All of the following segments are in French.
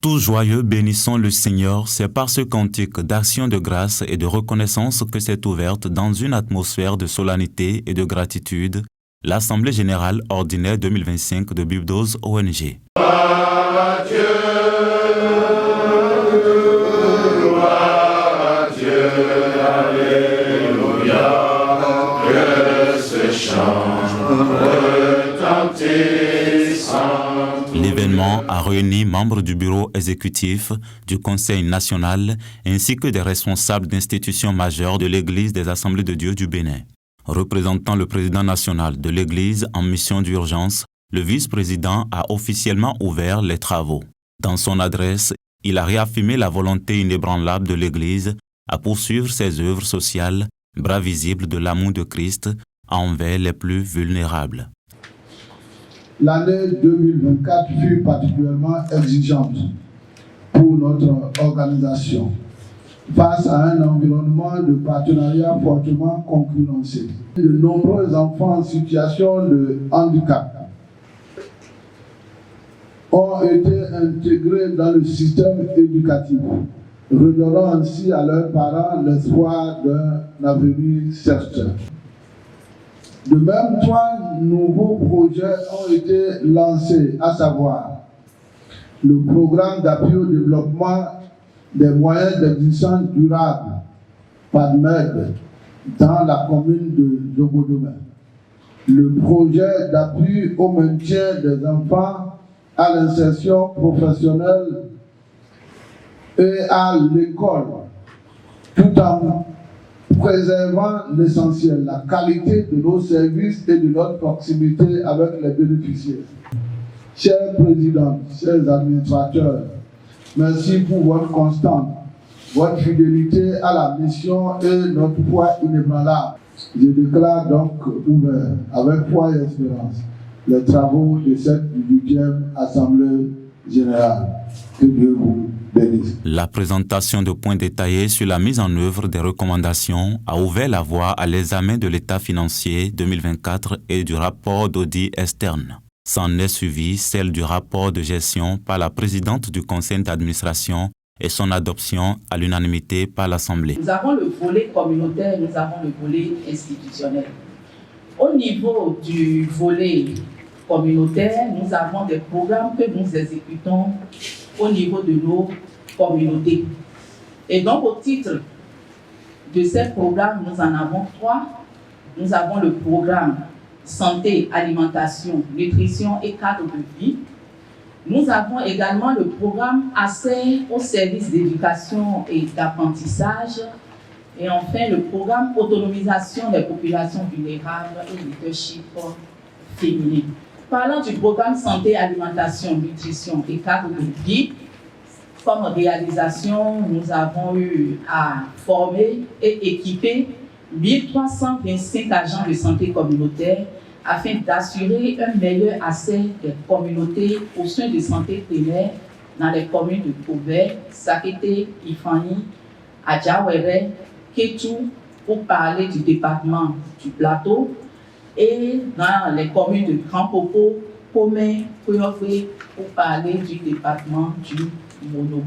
Tous joyeux, bénissons le Seigneur, c'est par ce cantique d'action de grâce et de reconnaissance que s'est ouverte dans une atmosphère de solennité et de gratitude l'Assemblée générale ordinaire 2025 de Bibdos ONG. Gloire à Dieu, alléluia, que ce chant retentissant. L'événement a réuni membres du bureau exécutif, du Conseil national, ainsi que des responsables d'institutions majeures de l'Église des Assemblées de Dieu du Bénin. Représentant le président national de l'Église en mission d'urgence, le vice-président a officiellement ouvert les travaux. Dans son adresse, il a réaffirmé la volonté inébranlable de l'Église à poursuivre ses œuvres sociales, bras visibles de l'amour de Christ envers les plus vulnérables. L'année 2024 fut particulièrement exigeante pour notre organisation face à un environnement de partenariat fortement concurrencé. De nombreux enfants en situation de handicap ont été intégrés dans le système éducatif, redonnant ainsi à leurs parents l'espoir d'un avenir certain. De même, 3 nouveaux projets ont été lancés, à savoir le programme d'appui au développement des moyens d'existence durable, PADMED, dans la commune de Jogodome, le projet d'appui au maintien des enfants à l'insertion professionnelle et à l'école, tout en préservant l'essentiel, la qualité de nos services et de notre proximité avec les bénéficiaires. Chers présidents, chers administrateurs, merci pour votre constance, votre fidélité à la mission et notre foi inébranlable. Je déclare donc ouvert, avec foi et espérance, les travaux de cette 8e Assemblée générale. Que Dieu vous bénisse. La présentation de points détaillés sur la mise en œuvre des recommandations a ouvert la voie à l'examen de l'état financier 2024 et du rapport d'audit externe. S'en est suivi celle du rapport de gestion par la présidente du conseil d'administration et son adoption à l'unanimité par l'Assemblée. Nous avons le volet communautaire, nous avons le volet institutionnel. Au niveau du volet communautaire, nous avons des programmes que nous exécutons au niveau de nos communautés. Et donc, au titre de ces programmes, nous en avons 3. Nous avons le programme santé, alimentation, nutrition et cadre de vie. Nous avons également le programme accès aux services d'éducation et d'apprentissage. Et enfin, le programme autonomisation des populations vulnérables et leadership féminin. Parlant du programme santé, alimentation, nutrition et cadre de vie, comme réalisation, nous avons eu à former et équiper 1325 agents de santé communautaire afin d'assurer un meilleur accès des communautés aux soins de santé primaire dans les communes de Koubé, Sakété, Ifani, Adjawere, Kétou, pour parler du département du Plateau, et dans les communes de Grand Popo, Pomé, Koyofé, pour parler du département du Mono.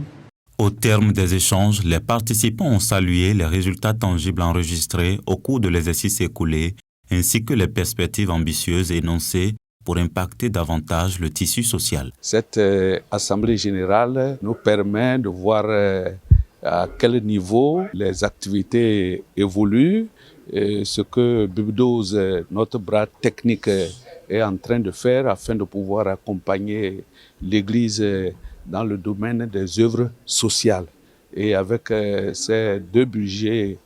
Au terme des échanges, les participants ont salué les résultats tangibles enregistrés au cours de l'exercice écoulé, ainsi que les perspectives ambitieuses énoncées pour impacter davantage le tissu social. Cette Assemblée générale nous permet de voir à quel niveau les activités évoluent, et ce que Bibdos, notre bras technique, est en train de faire afin de pouvoir accompagner l'Église dans le domaine des œuvres sociales. Et avec ces 2 budgets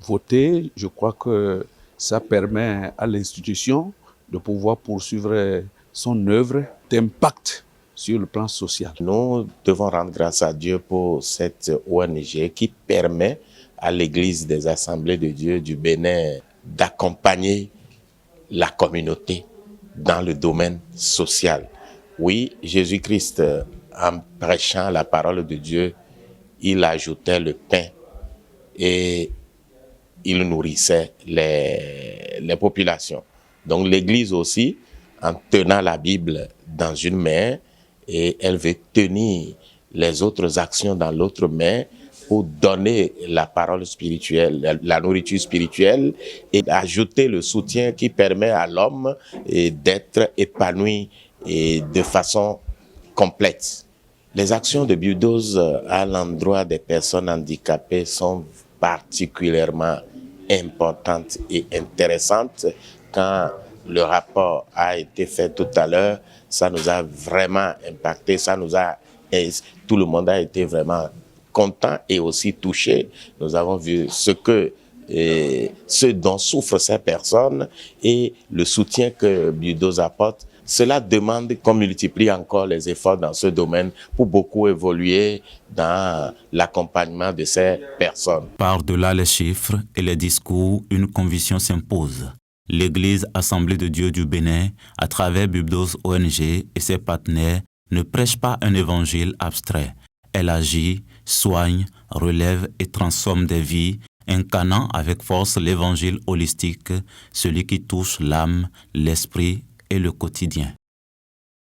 votés, je crois que ça permet à l'institution de pouvoir poursuivre son œuvre d'impact sur le plan social. Nous devons rendre grâce à Dieu pour cette ONG qui permet à l'Église des Assemblées de Dieu du Bénin d'accompagner la communauté dans le domaine social. Oui, Jésus-Christ, en prêchant la parole de Dieu, il ajoutait le pain et il nourrissait les populations. Donc l'Église aussi, en tenant la Bible dans une main, et elle veut tenir les autres actions dans l'autre main pour donner la parole spirituelle, la nourriture spirituelle et ajouter le soutien qui permet à l'homme d'être épanoui et de façon complète. Les actions de Buildose à l'endroit des personnes handicapées sont particulièrement importantes et intéressantes. Quand le rapport a été fait tout à l'heure, ça nous a vraiment impacté, tout le monde a été vraiment content et aussi touché. Nous avons vu ce dont souffrent ces personnes et le soutien que Buildose apporte. Cela demande qu'on multiplie encore les efforts dans ce domaine pour beaucoup évoluer dans l'accompagnement de ces personnes. Par-delà les chiffres et les discours, une conviction s'impose. L'Église Assemblée de Dieu du Bénin, à travers Buildose ONG et ses partenaires, ne prêche pas un évangile abstrait. Elle agit, soigne, relève et transforme des vies, incarnant avec force l'évangile holistique, celui qui touche l'âme, l'esprit et le quotidien.